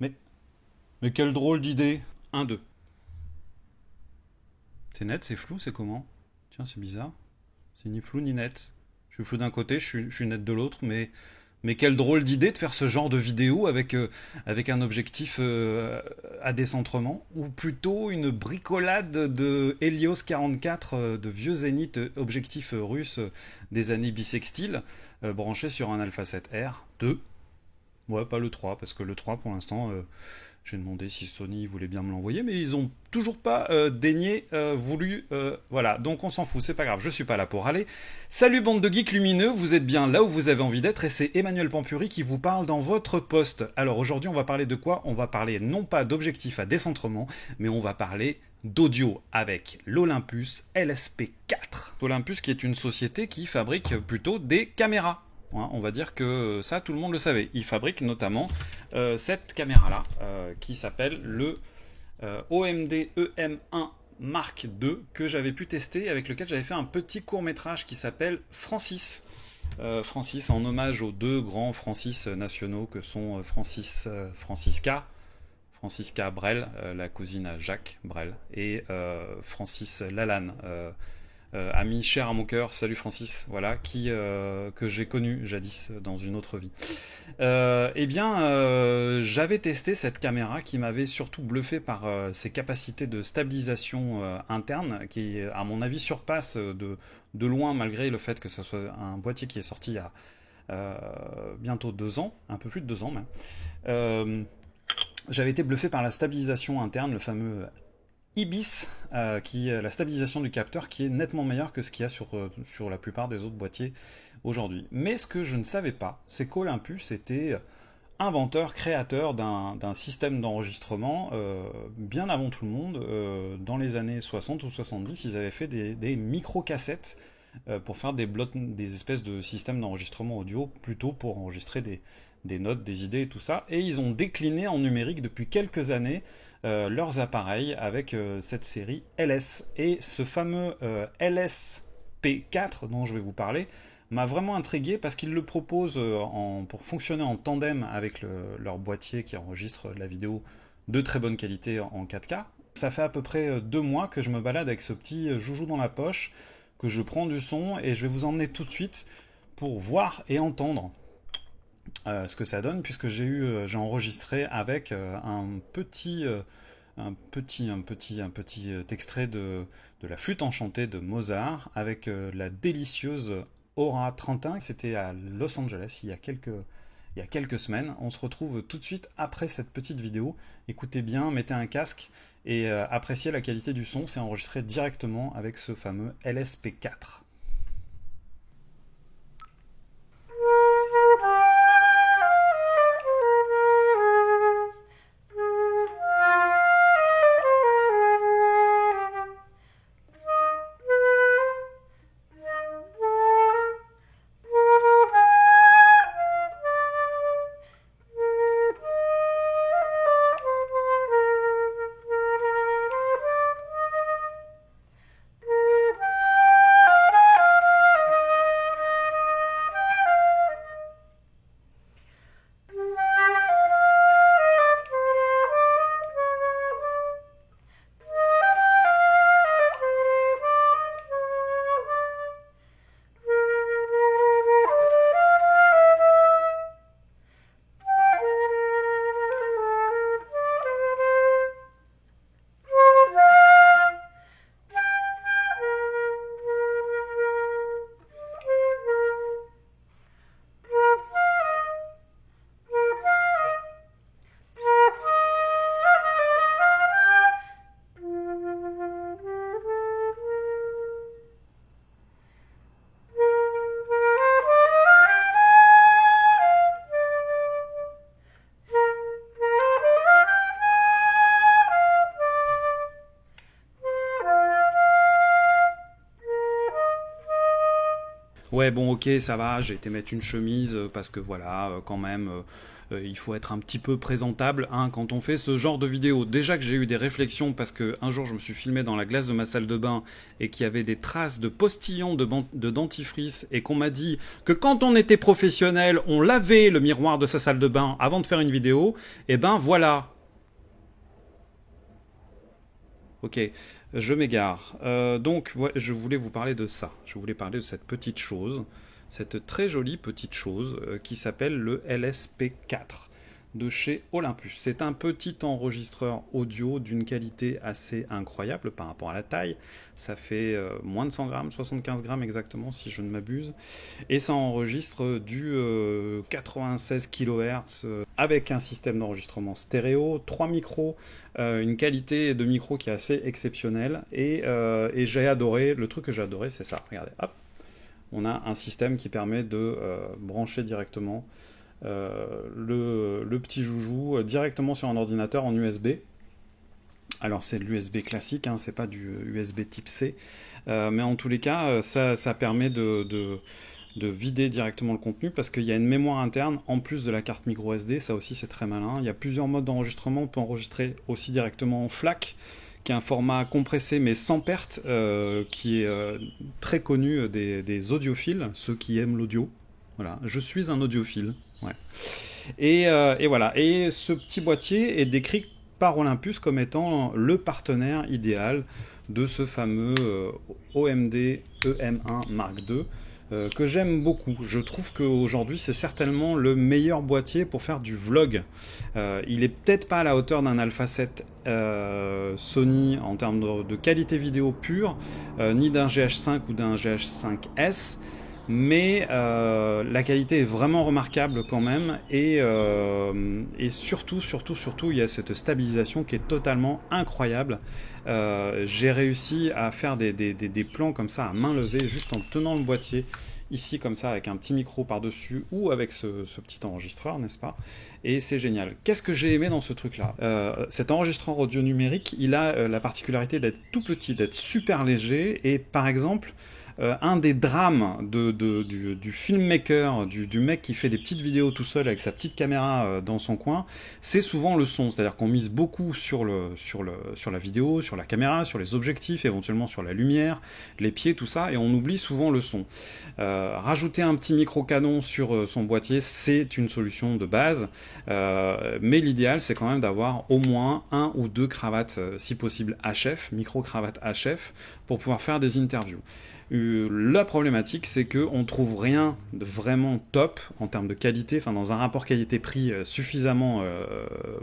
Mais, mais quelle drôle d'idée. Un, deux. C'est net, c'est flou, c'est comment? Tiens, c'est bizarre. C'est ni flou ni net. Je suis flou d'un côté, je suis net de l'autre, mais quelle drôle d'idée de faire ce genre de vidéo avec un objectif à décentrement, ou plutôt une bricolade de Helios 44, de vieux zénith objectif russe des années bissextiles, branché sur un Alpha 7R 2. Ouais, pas le 3, parce que le 3 pour l'instant, j'ai demandé si Sony voulait bien me l'envoyer, mais ils ont toujours pas daigné voulu. Voilà, donc on s'en fout, c'est pas grave, je suis pas là pour râler. Salut bande de geeks lumineux, vous êtes bien là où vous avez envie d'être, et c'est Emmanuel Pampuri qui vous parle dans votre poste. Alors aujourd'hui, on va parler de quoi? On va parler non pas d'objectifs à décentrement, mais on va parler d'audio avec l'Olympus LSP4. Olympus qui est une société qui fabrique plutôt des caméras. Hein, on va dire que ça, tout le monde le savait. Il fabrique notamment cette caméra-là, qui s'appelle le OMD EM1 Mark II, que j'avais pu tester, avec lequel j'avais fait un petit court-métrage qui s'appelle Francis. Francis en hommage aux deux grands Francis nationaux que sont Francisca Brel, la cousine à Jacques Brel, et Francis Lalanne, ami cher à mon cœur, salut Francis, voilà, que j'ai connu jadis dans une autre vie. J'avais testé cette caméra qui m'avait surtout bluffé par ses capacités de stabilisation interne, qui à mon avis surpasse de loin, malgré le fait que ce soit un boîtier qui est sorti il y a bientôt 2 ans, un peu plus de 2 ans même. J'avais été bluffé par la stabilisation interne, le fameux IBIS, la stabilisation du capteur qui est nettement meilleure que ce qu'il y a sur la plupart des autres boîtiers aujourd'hui. Mais ce que je ne savais pas, c'est qu'Olympus était inventeur, créateur d'un système d'enregistrement bien avant tout le monde. Dans les années 60 ou 70, ils avaient fait des micro-cassettes pour faire des espèces de systèmes d'enregistrement audio, plutôt pour enregistrer des notes, des idées et tout ça. Et ils ont décliné en numérique depuis quelques années leurs appareils avec cette série LS. Et ce fameux LSP4 dont je vais vous parler m'a vraiment intrigué parce qu'ils le proposent pour fonctionner en tandem avec leur boîtier qui enregistre la vidéo de très bonne qualité en 4K. Ça fait à peu près 2 mois que je me balade avec ce petit joujou dans la poche, que je prends du son, et je vais vous emmener tout de suite pour voir et entendre ce que ça donne, puisque j'ai enregistré avec un petit extrait de la flûte enchantée de Mozart avec la délicieuse Aura 31. C'était à Los Angeles il y a quelques semaines. On se retrouve tout de suite après cette petite vidéo. Écoutez bien, mettez un casque et appréciez la qualité du son. C'est enregistré directement avec ce fameux LSP4. Ouais, bon, ok, ça va, j'ai été mettre une chemise parce que voilà, quand même, il faut être un petit peu présentable hein, quand on fait ce genre de vidéo. Déjà que j'ai eu des réflexions parce que un jour je me suis filmé dans la glace de ma salle de bain et qu'il y avait des traces de postillons de dentifrice et qu'on m'a dit que quand on était professionnel, on lavait le miroir de sa salle de bain avant de faire une vidéo, et ben voilà. Ok, je m'égare. Donc, ouais, je voulais vous parler de ça. Je voulais parler de cette petite chose, cette très jolie petite chose qui s'appelle le LSP4 de chez Olympus. C'est un petit enregistreur audio d'une qualité assez incroyable par rapport à la taille. Ça fait moins de 100 grammes, 75 grammes exactement si je ne m'abuse. Et ça enregistre du 96 kHz avec un système d'enregistrement stéréo, 3 micros, une qualité de micro qui est assez exceptionnelle. Et j'ai adoré, le truc que j'ai adoré c'est ça, regardez, hop, on a un système qui permet de brancher directement le petit joujou directement sur un ordinateur en USB. Alors c'est de l'USB classique, hein, c'est pas du USB type C, mais en tous les cas, ça permet de vider directement le contenu parce qu'il y a une mémoire interne en plus de la carte micro SD, ça aussi c'est très malin. Il y a plusieurs modes d'enregistrement, on peut enregistrer aussi directement en FLAC, qui est un format compressé mais sans perte, qui est très connu des audiophiles, ceux qui aiment l'audio. Voilà, je suis un audiophile. Ouais. Et voilà. Et ce petit boîtier est décrit par Olympus comme étant le partenaire idéal de ce fameux OMD EM1 Mark II que j'aime beaucoup. Je trouve qu'aujourd'hui c'est certainement le meilleur boîtier pour faire du vlog. Il est peut-être pas à la hauteur d'un Alpha 7 Sony en termes de qualité vidéo pure, ni d'un GH5 ou d'un GH5S. Mais la qualité est vraiment remarquable quand même et surtout il y a cette stabilisation qui est totalement incroyable. J'ai réussi à faire des plans comme ça à main levée juste en tenant le boîtier ici comme ça avec un petit micro par-dessus ou avec ce petit enregistreur, n'est-ce pas? Et c'est génial. Qu'est-ce que j'ai aimé dans ce truc-là? Cet enregistreur audio numérique, il a la particularité d'être tout petit, d'être super léger et par exemple un des drames du filmmaker, du mec qui fait des petites vidéos tout seul avec sa petite caméra dans son coin, c'est souvent le son. C'est-à-dire qu'on mise beaucoup sur la vidéo, sur la caméra, sur les objectifs, éventuellement sur la lumière, les pieds, tout ça, et on oublie souvent le son. Rajouter un petit micro-canon sur son boîtier, c'est une solution de base, mais l'idéal, c'est quand même d'avoir au moins un ou deux cravates, si possible HF, micro-cravates HF, pour pouvoir faire des interviews. La problématique, c'est qu'on trouve rien de vraiment top en termes de qualité, enfin dans un rapport qualité-prix suffisamment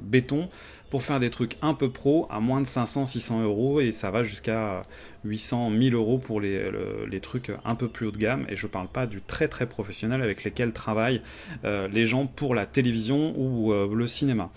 béton pour faire des trucs un peu pro à moins de 500-600 euros et ça va jusqu'à 800-1000 euros pour les trucs un peu plus haut de gamme et je parle pas du très très professionnel avec lesquels travaillent les gens pour la télévision ou le cinéma.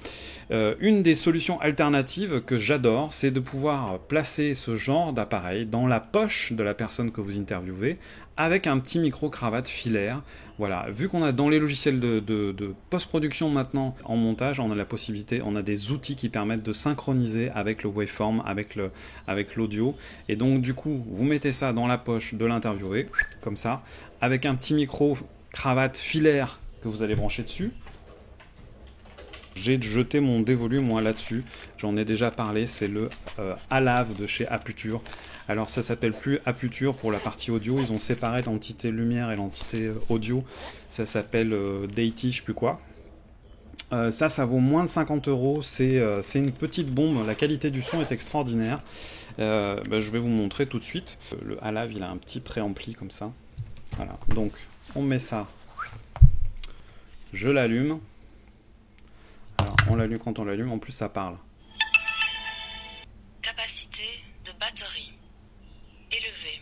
Une des solutions alternatives que j'adore, c'est de pouvoir placer ce genre d'appareil dans la poche de la personne que vous interviewez avec un petit micro-cravate filaire. Voilà, vu qu'on a dans les logiciels de post-production maintenant en montage, on a la possibilité, on a des outils qui permettent de synchroniser avec le waveform, avec l'audio. Et donc du coup, vous mettez ça dans la poche de l'interviewé, comme ça, avec un petit micro-cravate filaire que vous allez brancher dessus. J'ai jeté mon dévolume moi là-dessus, j'en ai déjà parlé, c'est le Alave de chez Aputure. Alors ça s'appelle plus Aputure pour la partie audio, ils ont séparé l'entité lumière et l'entité audio, ça s'appelle Deity, je sais plus quoi. Ça vaut moins de 50 euros, c'est une petite bombe, la qualité du son est extraordinaire. Je vais vous montrer tout de suite. Le Alave il a un petit préampli comme ça. Voilà, donc on met ça, je l'allume. Alors, on l'allume quand on l'allume, en plus ça parle. Capacité de batterie élevée.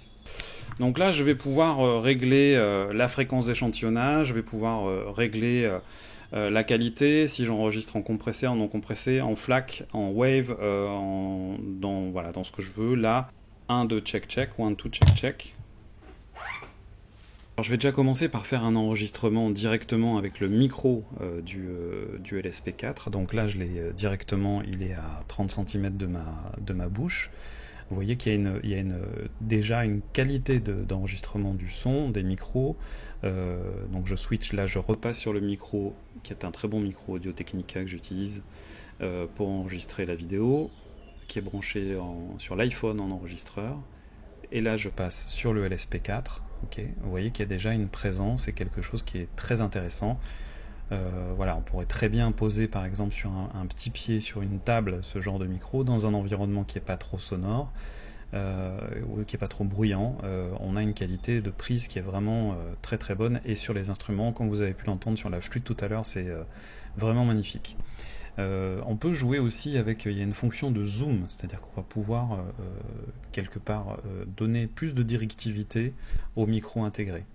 Donc là, je vais pouvoir régler la fréquence d'échantillonnage, je vais pouvoir régler la qualité, si j'enregistre en compressé, en non compressé, en FLAC, en wave, dans ce que je veux. Là, 1, 2, check, check, 1, 2, check, check. Alors, je vais déjà commencer par faire un enregistrement directement avec le micro du LSP4. Donc là, je l'ai directement, il est à 30 cm de ma bouche. Vous voyez qu'il y a déjà une qualité d'enregistrement du son, des micros. Donc je switch, là je repasse sur le micro, qui est un très bon micro Audio-Technica que j'utilise pour enregistrer la vidéo, qui est branché sur l'iPhone en enregistreur. Et là je passe sur le LSP4. Okay. Vous voyez qu'il y a déjà une présence et quelque chose qui est très intéressant. Voilà, on pourrait très bien poser par exemple sur un petit pied sur une table ce genre de micro dans un environnement qui n'est pas trop sonore, ou qui n'est pas trop bruyant. On a une qualité de prise qui est vraiment très très bonne, et sur les instruments, comme vous avez pu l'entendre sur la flûte tout à l'heure, c'est vraiment magnifique. On peut jouer aussi avec, il y a une fonction de zoom, c'est-à-dire qu'on va pouvoir quelque part donner plus de directivité au micro intégré.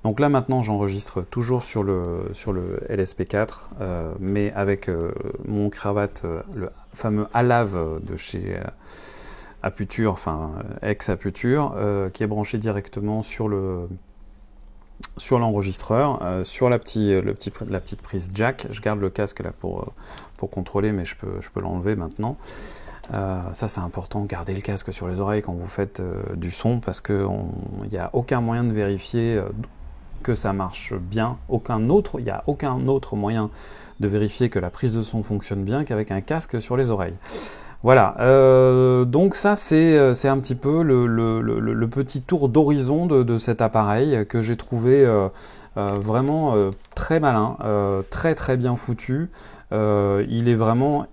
Donc là maintenant j'enregistre toujours sur le LSP4, mais avec mon cravate, le fameux Alave de chez Aputure, enfin ex-Aputure, qui est branché directement sur l'enregistreur, sur la petite prise jack. Je garde le casque là pour contrôler, mais je peux l'enlever maintenant. Ça c'est important, gardez le casque sur les oreilles quand vous faites du son, parce qu'il n'y a aucun moyen de vérifier que ça marche bien. Il n'y a aucun autre moyen de vérifier que la prise de son fonctionne bien qu'avec un casque sur les oreilles. Voilà, donc ça c'est un petit peu le petit tour d'horizon de cet appareil que j'ai trouvé vraiment très malin, très très bien foutu. Il est vraiment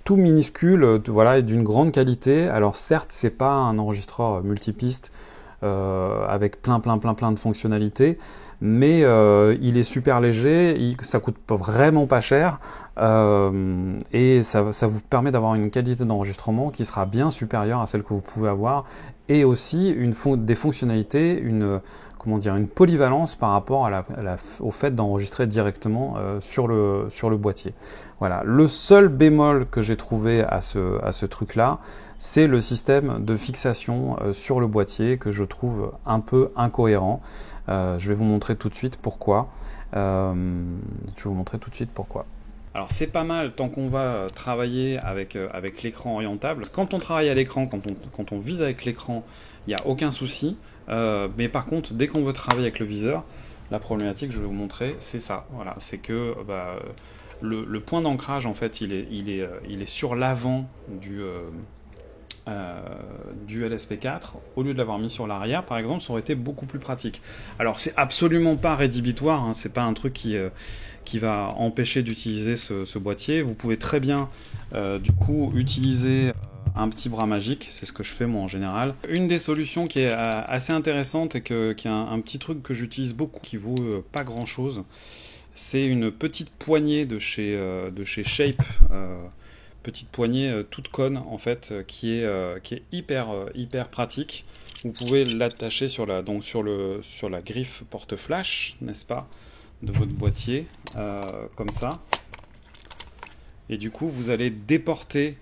tout minuscule, voilà, et d'une grande qualité. Alors certes, c'est pas un enregistreur multipiste avec plein de fonctionnalités, mais il est super léger, ça coûte vraiment pas cher, et ça vous permet d'avoir une qualité d'enregistrement qui sera bien supérieure à celle que vous pouvez avoir, et aussi des fonctionnalités, une polyvalence par rapport au fait d'enregistrer directement sur le boîtier. Voilà. Le seul bémol que j'ai trouvé à ce truc-là, c'est le système de fixation sur le boîtier que je trouve un peu incohérent. Je vais vous montrer tout de suite pourquoi. Alors c'est pas mal tant qu'on va travailler avec l'écran orientable. Quand on travaille à l'écran, quand on vise avec l'écran, il n'y a aucun souci. Mais par contre, dès qu'on veut travailler avec le viseur, la problématique, je vais vous montrer, c'est ça. Voilà, c'est que le point d'ancrage, en fait, il est sur l'avant du LSP4, au lieu de l'avoir mis sur l'arrière, par exemple, ça aurait été beaucoup plus pratique. Alors, c'est absolument pas rédhibitoire, hein, c'est pas un truc qui va empêcher d'utiliser ce boîtier. Vous pouvez très bien, du coup, utiliser un petit bras magique, c'est ce que je fais moi en général. Une des solutions qui est assez intéressante et qui est un petit truc que j'utilise beaucoup, qui vaut pas grand chose, c'est une petite poignée de chez Shape, petite poignée toute conne en fait, qui est hyper pratique. Vous pouvez l'attacher sur la griffe porte-flash, n'est-ce pas, de votre boîtier, comme ça. Et du coup, vous allez déporter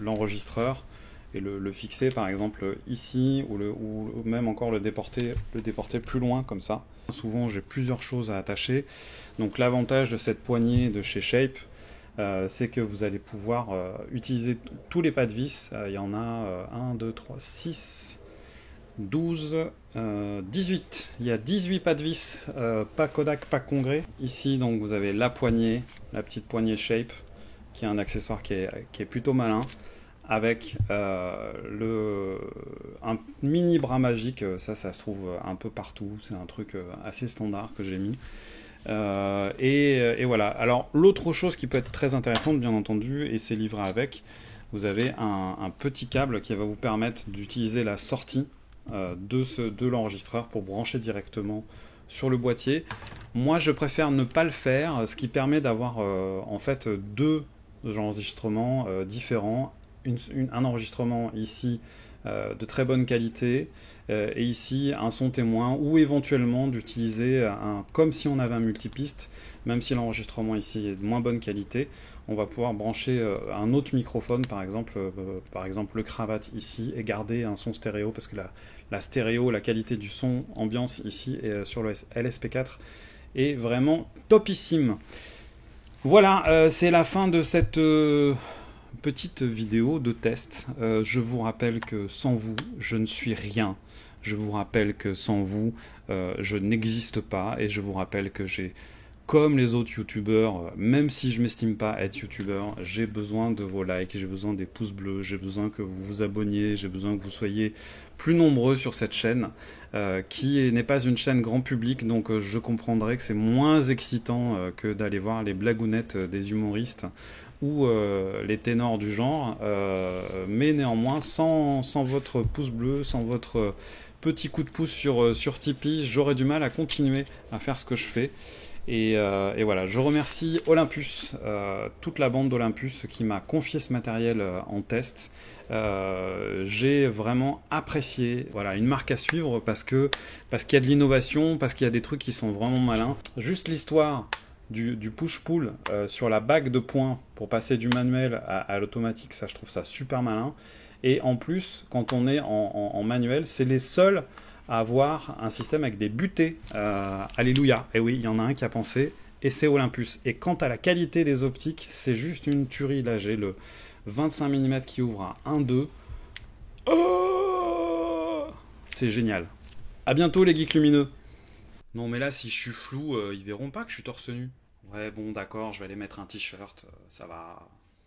l'enregistreur et le fixer par exemple ici, ou même encore le déporter plus loin comme ça. Souvent j'ai plusieurs choses à attacher, donc l'avantage de cette poignée de chez Shape, c'est que vous allez pouvoir utiliser tous les pas de vis. Il y en a 1, 2, 3, 6, 12, 18. Il y a 18 pas de vis, pas Kodak, pas Congrès. Ici donc vous avez la poignée, la petite poignée Shape, qui est un accessoire qui est plutôt malin, avec un mini bras magique. Ça se trouve un peu partout, c'est un truc assez standard que j'ai mis. Et voilà. Alors l'autre chose qui peut être très intéressante, bien entendu, et c'est livré avec, vous avez un petit câble qui va vous permettre d'utiliser la sortie de l'enregistreur pour brancher directement sur le boîtier. Moi je préfère ne pas le faire, ce qui permet d'avoir en fait deux enregistrements différents, un enregistrement ici de très bonne qualité, et ici un son témoin, ou éventuellement d'utiliser comme si on avait un multipiste, même si l'enregistrement ici est de moins bonne qualité, on va pouvoir brancher un autre microphone, par exemple le cravate ici, et garder un son stéréo, parce que la stéréo, la qualité du son ambiance ici et sur le LSP4 est vraiment topissime. Voilà, c'est la fin de cette petite vidéo de test. Je vous rappelle que sans vous, je ne suis rien. Je vous rappelle que sans vous, je n'existe pas. Et je vous rappelle que j'ai, comme les autres youtubeurs, même si je m'estime pas être youtubeur, j'ai besoin de vos likes, j'ai besoin des pouces bleus, j'ai besoin que vous vous abonniez, j'ai besoin que vous soyez plus nombreux sur cette chaîne, qui n'est pas une chaîne grand public, donc je comprendrai que c'est moins excitant que d'aller voir les blagounettes des humoristes ou les ténors du genre, mais néanmoins, sans votre pouce bleu, sans votre petit coup de pouce sur Tipeee, j'aurais du mal à continuer à faire ce que je fais. Et voilà, je remercie Olympus, toute la bande d'Olympus qui m'a confié ce matériel en test. J'ai vraiment apprécié, voilà, une marque à suivre parce qu'il y a de l'innovation, parce qu'il y a des trucs qui sont vraiment malins. Juste l'histoire du push-pull sur la bague de points pour passer du manuel à l'automatique, ça je trouve ça super malin. Et en plus, quand on est en manuel, c'est les seuls à avoir un système avec des butées. Alléluia. Et oui, il y en a un qui a pensé, et c'est Olympus. Et quant à la qualité des optiques, c'est juste une tuerie. Là, j'ai le 25 mm qui ouvre à 1,2. Oh, c'est génial. À bientôt les geeks lumineux. Non mais là, si je suis flou, ils verront pas que je suis torse nu. Ouais, bon, d'accord, je vais aller mettre un t-shirt, ça va.